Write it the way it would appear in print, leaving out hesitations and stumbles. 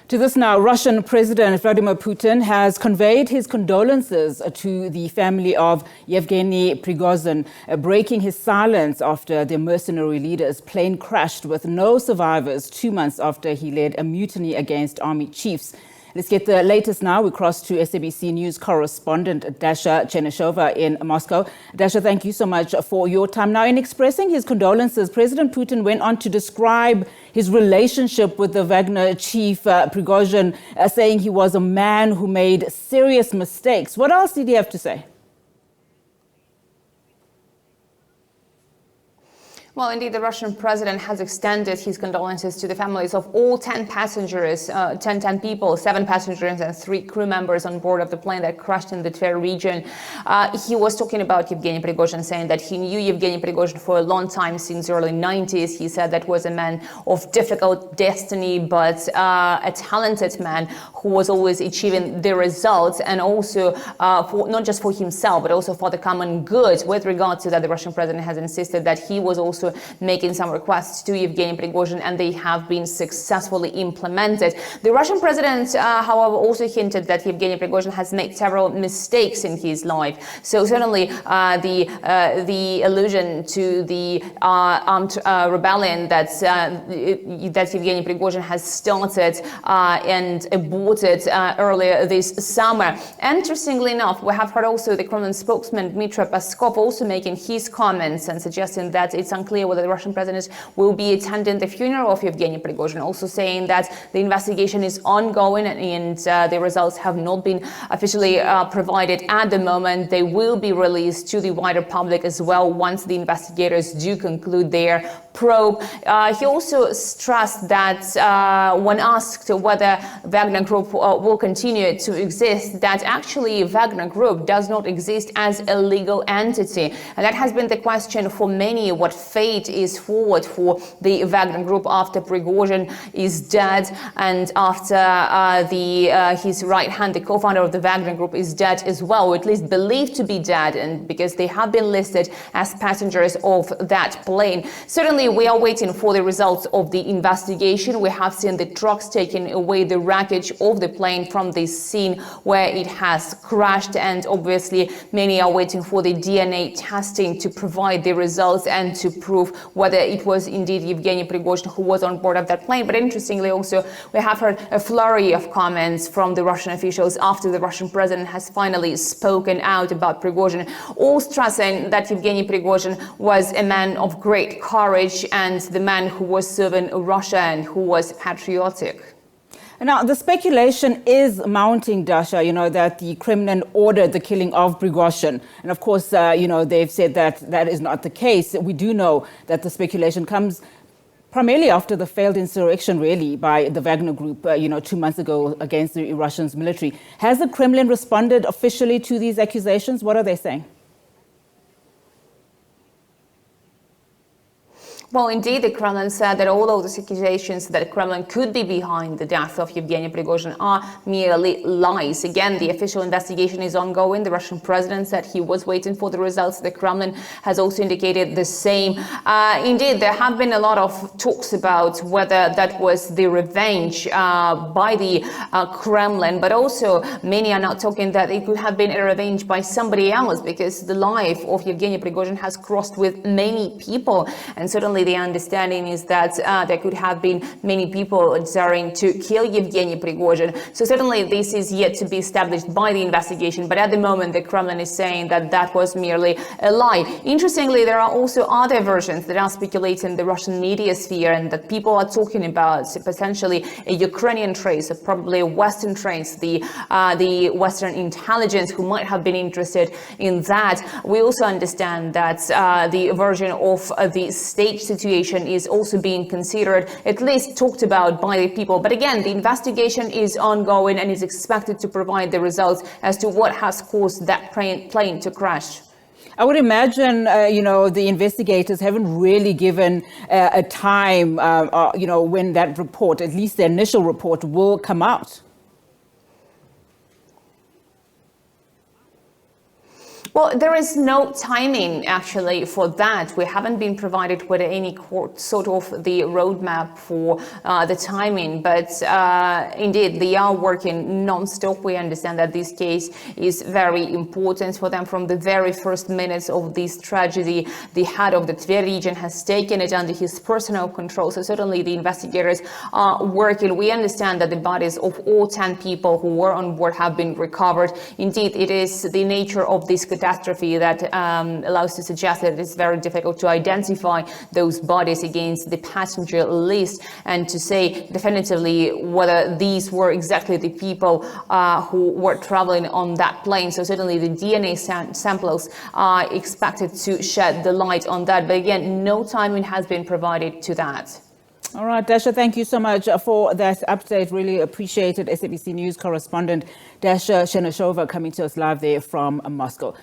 To this now, Russian President Vladimir Putin has conveyed his condolences to the family of Yevgeny Prigozhin, breaking his silence after the mercenary leader's plane crashed with no survivors 2 months after he led a mutiny against army chiefs. Let's get the latest now. We cross to SABC News correspondent Dasha Chernyshova in Moscow. Dasha, thank you so much for your time. Now, in expressing his condolences, President Putin went on to describe his relationship with the Wagner chief Prigozhin, saying he was a man who made serious mistakes. What else did he have to say? Well, indeed, the Russian president has extended his condolences to the families of all 10 passengers, 10 people, 7 passengers and 3 crew members on board of the plane that crashed in the Tver region. He was talking about Yevgeny Prigozhin, saying that he knew Yevgeny Prigozhin for a long time, since the early 90s. He said that was a man of difficult destiny, but a talented man who was always achieving the results, and also not just for himself, but also for the common good. With regard to that, the Russian president has insisted that he was also making some requests to Yevgeny Prigozhin, and they have been successfully implemented. The Russian president, however, also hinted that Yevgeny Prigozhin has made several mistakes in his life. So certainly the allusion to the armed rebellion that Yevgeny Prigozhin has started and aborted earlier this summer. Interestingly enough, we have heard also the Kremlin spokesman Dmitry Peskov also making his comments and suggesting that it's unclear whether the Russian president will be attending the funeral of Yevgeny Prigozhin, also saying that the investigation is ongoing and the results have not been officially provided at the moment. They will be released to the wider public as well once the investigators do conclude their probe. He also stressed that when asked whether Wagner Group will continue to exist, that actually Wagner Group does not exist as a legal entity. And that has been the question for many, what fate is forward for the Wagner Group after Prigozhin is dead and after his right hand, the co-founder of the Wagner Group, is dead as well, or at least believed to be dead, and because they have been listed as passengers of that plane. Certainly, we are waiting for the results of the investigation. We have seen the trucks taking away the wreckage of the plane from the scene where it has crashed, and obviously many are waiting for the DNA testing to provide the results and to prove whether it was indeed Yevgeny Prigozhin who was on board of that plane. But interestingly also, we have heard a flurry of comments from the Russian officials after the Russian president has finally spoken out about Prigozhin, all stressing that Yevgeny Prigozhin was a man of great courage and the man who was serving Russia and who was patriotic. Now, the speculation is mounting, Dasha, that the Kremlin ordered the killing of Prigozhin. And of course, they've said that that is not the case. We do know that the speculation comes primarily after the failed insurrection, really, by the Wagner Group, 2 months ago against the Russian military. Has the Kremlin responded officially to these accusations? What are they saying? Well, indeed, the Kremlin said that all of those accusations that the Kremlin could be behind the death of Yevgeny Prigozhin are merely lies. Again, the official investigation is ongoing. The Russian president said he was waiting for the results. The Kremlin has also indicated the same. Indeed, there have been a lot of talks about whether that was the revenge by the Kremlin, but also many are now talking that it could have been a revenge by somebody else, because the life of Yevgeny Prigozhin has crossed with many people, and certainly the understanding is that there could have been many people desiring to kill Yevgeny Prigozhin. So certainly this is yet to be established by the investigation, but at the moment the Kremlin is saying that that was merely a lie. Interestingly, there are also other versions that are speculating in the Russian media sphere, and that people are talking about potentially a Ukrainian trace, or probably a Western trace, the Western intelligence who might have been interested in that. We also understand that the version of the state situation is also being considered, at least talked about by the people. But again, the investigation is ongoing and is expected to provide the results as to what has caused that plane to crash. I would imagine, the investigators haven't really given a time, when that report, at least the initial report, will come out. Well, there is no timing actually for that. We haven't been provided with any sort of the roadmap for the timing, but indeed they are working non-stop. We understand that this case is very important for them. From the very first minutes of this tragedy, the head of the Tver region has taken it under his personal control. So certainly the investigators are working. We understand that the bodies of all 10 people who were on board have been recovered. Indeed, it is the nature of this catastrophe that allows to suggest that it's very difficult to identify those bodies against the passenger list and to say definitively whether these were exactly the people who were traveling on that plane. So certainly the DNA samples are expected to shed the light on that. But again, no timing has been provided to that. All right, Dasha, thank you so much for that update. Really appreciate it. SABC News correspondent Dasha Chernyshova coming to us live there from Moscow.